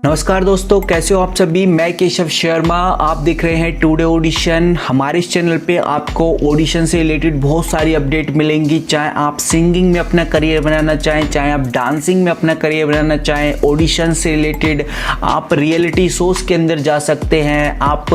नमस्कार दोस्तों, कैसे हो आप सभी। मैं केशव शर्मा, आप देख रहे हैं टुडे ऑडिशन। हमारे इस चैनल पे आपको ऑडिशन से रिलेटेड बहुत सारी अपडेट मिलेंगी। चाहे आप सिंगिंग में अपना करियर बनाना चाहें, चाहे आप डांसिंग में अपना करियर बनाना चाहें, ऑडिशन से रिलेटेड आप रियलिटी शोज के अंदर जा सकते हैं, आप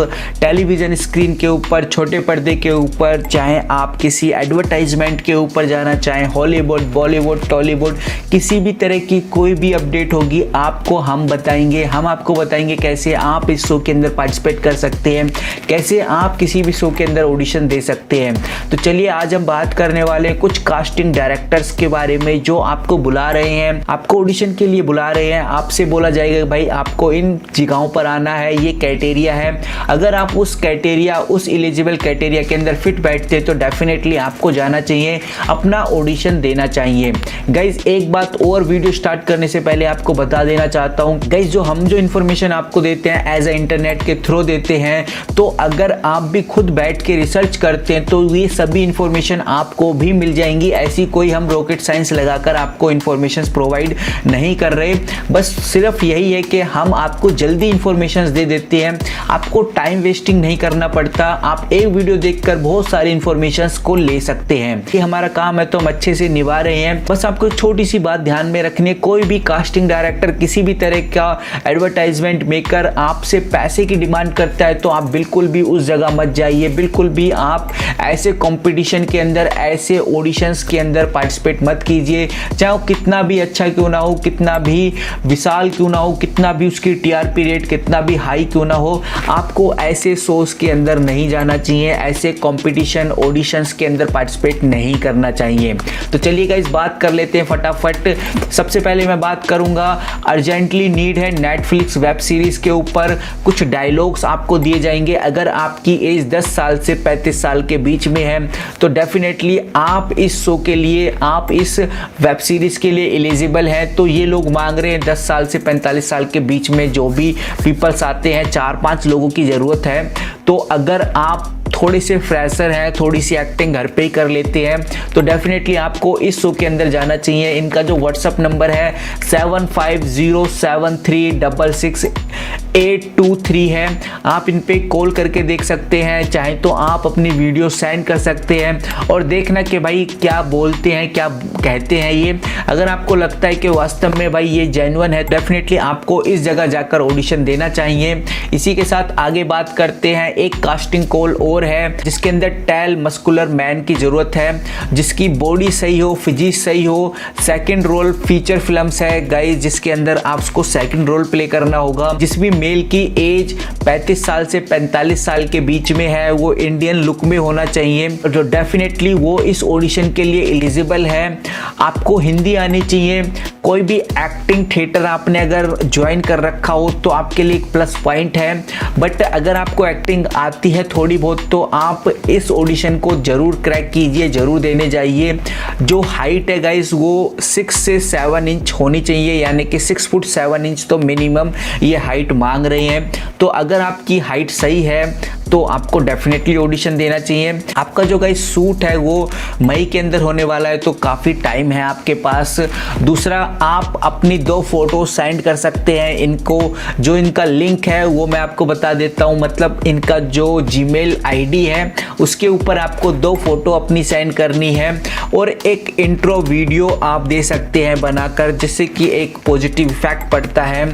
टेलीविज़न स्क्रीन के ऊपर, छोटे पर्दे के ऊपर, चाहे आप किसी एडवर्टाइजमेंट के ऊपर जाना चाहें, हॉलीवुड, बॉलीवुड, टॉलीवुड, किसी भी तरह की कोई भी अपडेट होगी आपको हम बताएंगे। हम आपको बताएंगे कैसे आप इस शो के अंदर पार्टिसिपेट कर सकते हैं, कैसे आप किसी भी शो के अंदर ऑडिशन दे सकते हैं। तो चलिए आज हम बात करने वाले हैं कुछ कास्टिंग डायरेक्टर्स के बारे में जो आपको बुला रहे हैं, आपको ऑडिशन के लिए बुला रहे हैं। आपसे बोला जाएगा कि भाई आपको इन जगहों पर आना है, ये क्राइटेरिया है। अगर आप उस क्राइटेरिया, उस एलिजिबल क्राइटेरिया के अंदर फिट बैठते हैं तो डेफिनेटली आपको जाना चाहिए, अपना ऑडिशन देना चाहिए। गाइज एक बात और, वीडियो स्टार्ट करने से पहले आपको बता देना चाहता हूँ गाइज, हम जो इन्फॉर्मेशन आपको देते हैं एज ए इंटरनेट के थ्रू देते हैं, तो अगर आप भी खुद बैठ के रिसर्च करते हैं तो ये सभी इन्फॉर्मेशन आपको भी मिल जाएंगी। ऐसी कोई हम रॉकेट साइंस लगाकर आपको इन्फॉर्मेशन प्रोवाइड नहीं कर रहे, बस सिर्फ यही है कि हम आपको जल्दी इन्फॉर्मेशन दे देते हैं, आपको टाइम वेस्टिंग नहीं करना पड़ता। आप एक वीडियो देखकर बहुत सारी इन्फॉर्मेशन को ले सकते हैं। ये हमारा काम है तो हम अच्छे से निभा रहे हैं। बस आपको छोटी सी बात ध्यान में रखनी है, कोई भी कास्टिंग डायरेक्टर, किसी भी तरह का एडवर्टाइजमेंट मेकर आपसे पैसे की डिमांड करता है तो आप बिल्कुल भी उस जगह मत जाइए, बिल्कुल भी आप ऐसे कंपटीशन के अंदर, ऐसे ऑडिशंस के अंदर पार्टिसिपेट मत कीजिए। चाहे वो कितना भी अच्छा क्यों ना हो, कितना भी विशाल क्यों ना हो, कितना भी उसकी टीआरपी रेट कितना भी हाई क्यों ना हो, आपको ऐसे शोज के अंदर नहीं जाना चाहिए, ऐसे कंपटीशन ऑडिशंस के अंदर पार्टिसिपेट नहीं करना चाहिए। तो चलिए गाइस बात कर लेते हैं फटाफट। सबसे पहले मैं बात करूंगा, अर्जेंटली नीड है नेटफ्लिक्स वेब सीरीज के ऊपर कुछ डायलॉग्स आपको दिए जाएंगे। अगर आपकी एज 10 साल से 35 साल के बीच में है तो डेफिनेटली आप इस शो के लिए, आप इस वेब सीरीज के लिए एलिजिबल हैं। तो ये लोग मांग रहे हैं 10 साल से 45 साल के बीच में जो भी पीपल्स आते हैं, 4-5 लोगों की ज़रूरत है। तो अगर आप थोड़े से फ्रेशर हैं, थोड़ी सी एक्टिंग घर पे ही कर लेते हैं तो डेफिनेटली आपको इस शो के अंदर जाना चाहिए। इनका जो व्हाट्सअप नंबर है 7507366823 है, आप इन पे कॉल करके देख सकते हैं। चाहे तो आप अपनी वीडियो सेंड कर सकते हैं और देखना कि भाई क्या बोलते हैं, क्या कहते हैं ये। अगर आपको लगता है कि वास्तव में भाई ये जेन्युइन है, डेफिनेटली आपको इस जगह जाकर ऑडिशन देना चाहिए। इसी के साथ आगे बात करते हैं, एक कास्टिंग कॉल और है जिसके अंदर टैल मस्कुलर मैन की जरूरत है, जिसकी बॉडी सही हो, फिजिक्स सही हो। सेकंड रोल फीचर फिल्म्स है गाइस, जिसके अंदर आपको सेकंड रोल प्ले करना होगा। जिस भी मेल की एज 35 साल से 45 साल के बीच में है, वो इंडियन लुक में होना चाहिए, जो डेफिनेटली वो इस ऑडिशन के लिए एलिजिबल है। आपको हिंदी आनी चाहिए। कोई भी एक्टिंग थिएटर आपने अगर ज्वाइन कर रखा हो तो आपके लिए एक प्लस पॉइंट है, बट अगर आपको एक्टिंग आती है थोड़ी बहुत तो आप इस ऑडिशन को जरूर क्रैक कीजिए, जरूर देने जाइए। जो हाइट है गाइस वो 6 से 7 इंच होनी चाहिए, यानी कि 6 फुट 7 इंच तो मिनिमम ये हाइट मांग रहे हैं। तो अगर आपकी हाइट सही है तो आपको डेफिनेटली ऑडिशन देना चाहिए। आपका जो गाइस शूट है वो मई के अंदर होने वाला है तो काफ़ी टाइम है आपके पास। दूसरा, आप अपनी 2 फोटो सेंड कर सकते हैं इनको। जो इनका लिंक है वो मैं आपको बता देता हूँ, मतलब इनका जो जीमेल आईडी है उसके ऊपर आपको 2 फोटो अपनी सेंड करनी है और एक इंट्रो वीडियो आप दे सकते हैं बनाकर, जिससे कि एक पॉजिटिव इफेक्ट पड़ता है।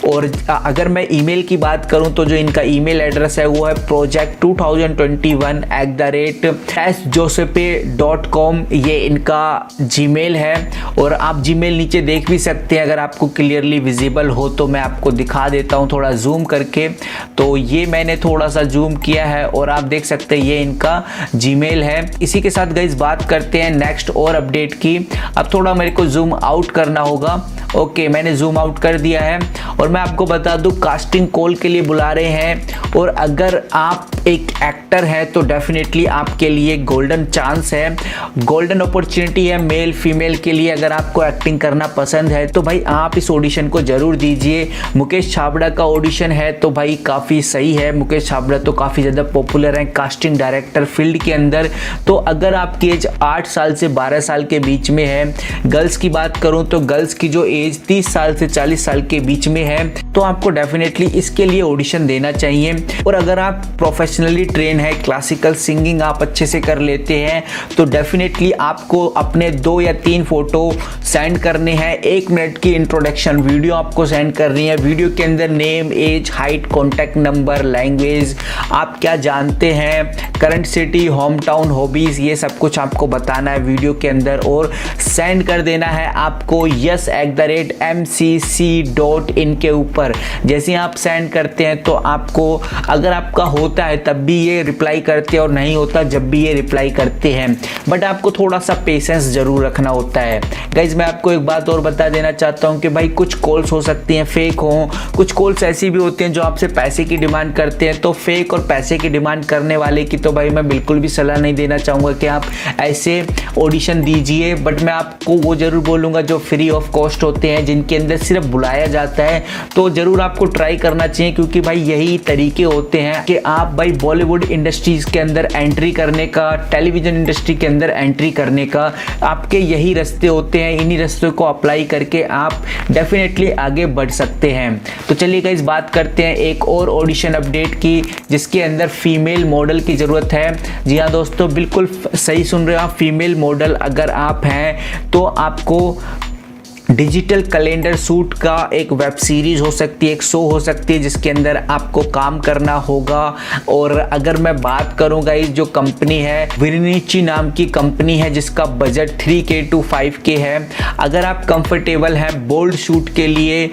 और अगर मैं ईमेल की बात करूं तो जो इनका ईमेल एड्रेस है वो है project2021@sjosepe.com, ये इनका जीमेल है। और आप जीमेल नीचे देख भी सकते हैं, अगर आपको क्लियरली विजिबल हो तो मैं आपको दिखा देता हूं थोड़ा जूम करके। तो ये मैंने थोड़ा सा जूम किया है और आप देख सकते हैं ये इनका जीमेल है। इसी के साथ गाइस बात करते हैं नेक्स्ट और अपडेट की। अब थोड़ा मेरे को जूम आउट करना होगा। ओके, मैंने जूम आउट कर दिया है और मैं आपको बता दूं कास्टिंग कॉल के लिए बुला रहे हैं। और अगर आप एक एक्टर है तो डेफिनेटली आपके लिए गोल्डन चांस है, गोल्डन अपॉर्चुनिटी है मेल फीमेल के लिए। अगर आपको एक्टिंग करना पसंद है तो भाई आप इस ऑडिशन को जरूर दीजिए। मुकेश छाबड़ा का ऑडिशन है तो भाई काफ़ी सही है। मुकेश छाबड़ा तो काफ़ी ज़्यादा पॉपुलर है कास्टिंग डायरेक्टर फील्ड के अंदर। तो अगर आपकी एज 8 साल से 12 साल के बीच में है, गर्ल्स की बात करूं तो गर्ल्स की जो एज 30 साल से 40 साल के बीच में है, तो आपको डेफिनेटली इसके लिए ऑडिशन देना चाहिए। और अगर आप प्रोफेशनली ट्रेन है, क्लासिकल सिंगिंग आप अच्छे से कर लेते हैं, तो डेफिनेटली आपको अपने 2 या 3 फोटो सेंड करने हैं। 1 मिनट की इंट्रोडक्शन वीडियो आपको सेंड करनी है। वीडियो के अंदर name, age, height, contact number, language, आप क्या जानते हैं, current city, home town, hobbies, ये सब कुछ आपको बताना है वीडियो के अंदर और सेंड कर देना है आपको yes@mcc.in के ऊपर। जैसे आप सेंड करते हैं तो आपको, अगर आपका होता है तब भी ये रिप्लाई करते हैं और नहीं होता जब भी ये रिप्लाई करते हैं, बट आपको थोड़ा सा पेशेंस जरूर रखना होता है। गाइज मैं आपको एक बात और बता देना चाहता हूँ कि भाई कुछ कॉल्स हो सकती हैं फेक हो, कुछ कॉल्स ऐसी भी होती हैं जो आपसे पैसे की डिमांड करते हैं। तो फेक और पैसे की डिमांड करने वाले की तो भाई मैं बिल्कुल भी सलाह नहीं देना चाहूँगा कि आप ऐसे ऑडिशन दीजिए, बट मैं आपको वो जरूर बोलूँगा जो फ्री ऑफ कॉस्ट होते हैं, जिनके अंदर सिर्फ बुलाया जाता है, तो ज़रूर आपको ट्राई करना चाहिए। क्योंकि भाई यही तरीके होते हैं कि आप भाई बॉलीवुड इंडस्ट्रीज़ के अंदर एंट्री करने का, टेलीविज़न इंडस्ट्री के अंदर एंट्री करने का, आपके यही रास्ते होते हैं। इन्हीं रास्तों को अप्लाई करके आप डेफिनेटली आगे बढ़ सकते हैं। तो चलिए गाइस बात करते हैं एक और ऑडिशन अपडेट की, जिसके अंदर फीमेल मॉडल की ज़रूरत है। जी हाँ दोस्तों, बिल्कुल सही सुन रहे हो आप। फीमेल मॉडल अगर आप हैं तो आपको डिजिटल कैलेंडर सूट का एक वेब सीरीज हो सकती है, एक शो हो सकती है, जिसके अंदर आपको काम करना होगा। और अगर मैं बात करूँ गाइस, जो कंपनी है विनिची नाम की कंपनी है, जिसका बजट 3K to 5K है। अगर आप कंफर्टेबल हैं बोल्ड शूट के लिए,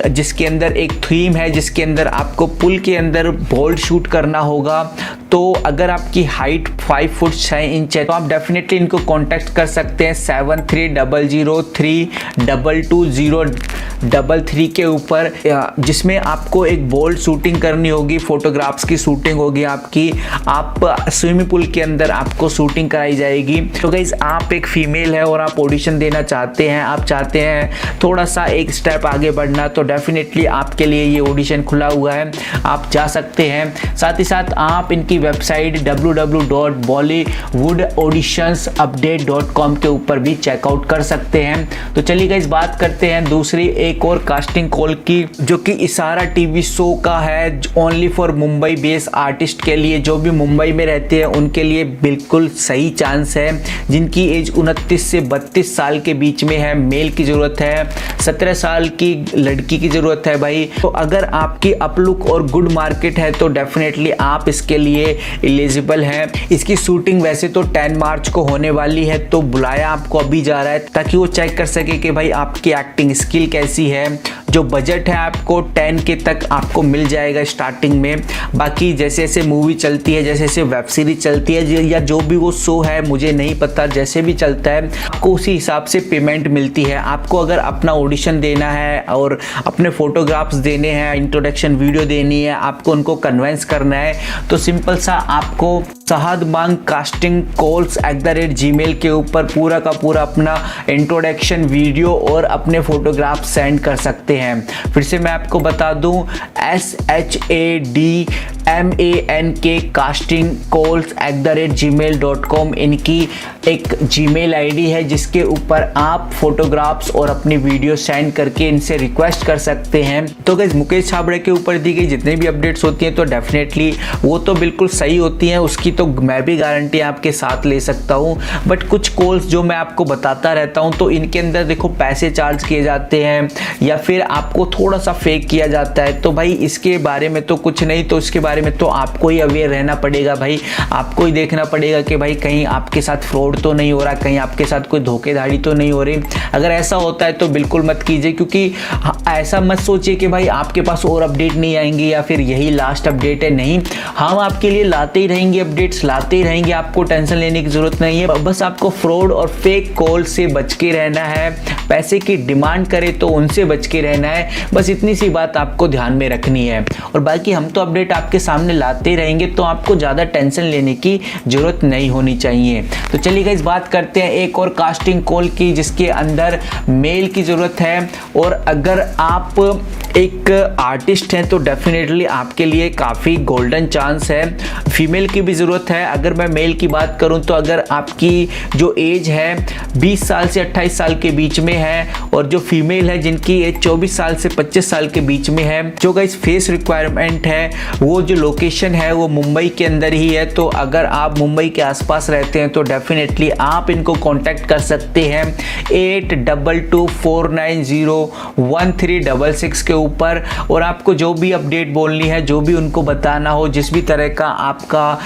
जिसके अंदर एक थीम है, जिसके अंदर आपको पुल के अंदर बोल्ड शूट करना होगा, तो अगर आपकी हाइट 5 फुट 6 इंच है तो आप डेफिनेटली इनको कांटेक्ट कर सकते हैं 7300322033 के ऊपर, जिसमें आपको एक बोल्ड शूटिंग करनी होगी, फोटोग्राफ्स की शूटिंग होगी आपकी। आप स्विमिंग पूल के अंदर आपको शूटिंग कराई जाएगी। तो गाइस आप एक फीमेल है और आप ऑडिशन देना चाहते हैं, आप चाहते हैं थोड़ा सा एक स्टेप आगे बढ़ना, तो डेफिनेटली आपके लिए ये ऑडिशन खुला हुआ है, आप जा सकते हैं। साथ ही साथ आप इनकी वेबसाइट www.bollywoodauditionupdate.com के ऊपर भी चेकआउट कर सकते हैं। तो चलिए गाइस बात करते हैं दूसरी एक और कास्टिंग कॉल की, जो कि इशारा टीवी शो का है, only for Mumbai based artist के लिए। जो भी मुंबई में रहते हैं उनके लिए बिल्कुल सही चांस है। जिनकी एज 29 से 32 साल के बीच में है, मेल की ज़रूरत है, 17 साल की लड़की की ज़रूरत है भाई। तो अगर आपकी अपलुक और गुड मार्केट है तो डेफिनेटली आप इसके लिए एलिजिबल हैं। इसकी शूटिंग वैसे तो 10 मार्च को होने वाली है, तो बुलाया आपको अभी जा रहा है ताकि वो चेक कर सके कि भाई आपकी एक्टिंग स्किल कैसी है। जो बजट है आपको 10K तक आपको मिल जाएगा स्टार्टिंग में। बाकी जैसे जैसे मूवी चलती है, जैसे जैसे वेब सीरीज चलती है, या जो भी वो शो है मुझे नहीं पता, जैसे भी चलता है आपको उसी हिसाब से पेमेंट मिलती है। आपको अगर अपना ऑडिशन देना है और अपने फोटोग्राफ्स देने हैं, इंट्रोडक्शन वीडियो देनी है, आपको उनको कन्वेंस करना है, तो सिंपल सा आपको sahadbangcastingcalls@gmail के ऊपर पूरा का पूरा अपना इंट्रोडक्शन वीडियो और अपने फोटोग्राफ सेंड कर सकते हैं। फिर से मैं आपको बता दूं, SHADMANK castingcalls@gmail.com इनकी एक जीमेल आईडी है, जिसके ऊपर आप फोटोग्राफ्स और अपनी वीडियो सेंड करके इनसे रिक्वेस्ट कर सकते हैं। तो गाइस मुकेश छाबड़े के ऊपर दी गई जितने भी अपडेट्स होती हैं तो डेफिनेटली वो तो बिल्कुल सही होती हैं, उसकी तो मैं भी गारंटी आपके साथ ले सकता हूं। बट कुछ कॉल्स जो मैं आपको बताता रहता हूं, तो इनके अंदर देखो पैसे चार्ज किए जाते हैं या फिर आपको थोड़ा सा फेक किया जाता है। तो भाई इसके बारे में तो कुछ नहीं, तो इसके बारे में तो आपको ही अवेयर रहना पड़ेगा भाई, आपको ही देखना पड़ेगा कि भाई कहीं आपके साथ फ्रॉड फ्रॉड तो नहीं हो रहा, कहीं आपके साथ कोई धोखेधड़ी तो नहीं हो रही। अगर ऐसा होता है तो बिल्कुल मत कीजिए, क्योंकि ऐसा मत सोचिए कि भाई आपके पास और अपडेट नहीं आएंगे या फिर यही लास्ट अपडेट है। नहीं, हम आपके लिए लाते ही रहेंगे, अपडेट्स लाते ही रहेंगे, आपको टेंशन लेने की जरूरत नहीं है। बस आपको फ्रॉड और फेक कॉल से बच के रहना है, पैसे की डिमांड करे तो उनसे बच के रहना है। बस इतनी सी बात आपको ध्यान में रखनी है, और बाकी हम तो अपडेट आपके सामने लाते रहेंगे, तो आपको ज़्यादा टेंशन लेने की जरूरत नहीं होनी चाहिए। तो चलिए गाइस, बात करते हैं एक और कास्टिंग कॉल की, जिसके अंदर मेल की ज़रूरत है। और अगर आप एक आर्टिस्ट हैं तो डेफिनेटली आपके लिए काफ़ी गोल्डन चांस है। फीमेल की भी ज़रूरत है। अगर मैं मेल की बात करूं तो अगर आपकी जो एज है 20 साल से 28 साल के बीच में है, और जो फीमेल है जिनकी एज 24 साल से 25 साल के बीच में है, जो गाइस फेस रिक्वायरमेंट है, वो जो लोकेशन है वो मुंबई के अंदर ही है। तो अगर आप मुंबई के आसपास रहते हैं तो डेफिनेटली आप इनको कांटेक्ट कर सकते हैं 8224901366 के ऊपर। और आपको जो भी अपडेट बोलनी है, जो भी उनको बताना हो, जिस भी तरह का आपका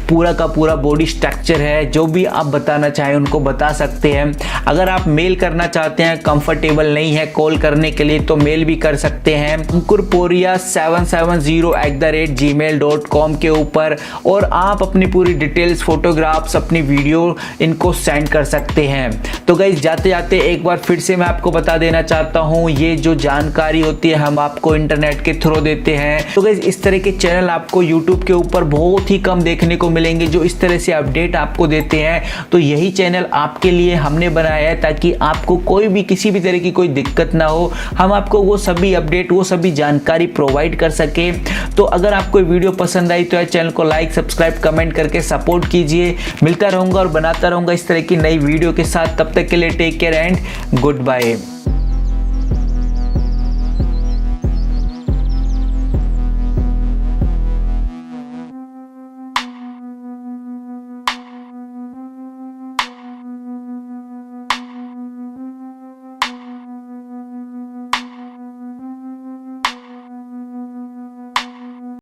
पूरा का पूरा बॉडी स्ट्रक्चर है, जो भी आप बताना चाहें उनको बता सकते हैं। अगर आप मेल करना चाहते हैं, कंफर्टेबल नहीं है कॉल करने के लिए, तो मेल भी कर सकते हैं ankurporia770@gmail.com के ऊपर। और आप अपनी पूरी डिटेल्स, फोटोग्राफ्स, अपनी वीडियो इनको सेंड कर सकते हैं। तो गाइस, जाते जाते एक बार फिर से मैं आपको बता देना चाहता हूँ, ये जो जानकारी होती है हम आपको इंटरनेट के थ्रू देते हैं। तो गाइस, इस तरह के चैनल आपको यूट्यूब के ऊपर बहुत ही कम देखने को मिलेंगे जो इस तरह से अपडेट आपको देते हैं। तो यही चैनल आपके लिए हमने बनाया है, ताकि आपको कोई भी किसी भी तरह की कोई दिक्कत ना हो, हम आपको वो सभी अपडेट, वो सभी जानकारी प्रोवाइड कर सके। तो अगर आपको वीडियो पसंद आई तो चैनल को लाइक, सब्सक्राइब, कमेंट करके सपोर्ट कीजिए। मिलता रहूंगा और बनाता रहूंगा इस तरह की नई वीडियो के साथ। तब तक के लिए take care and good bye.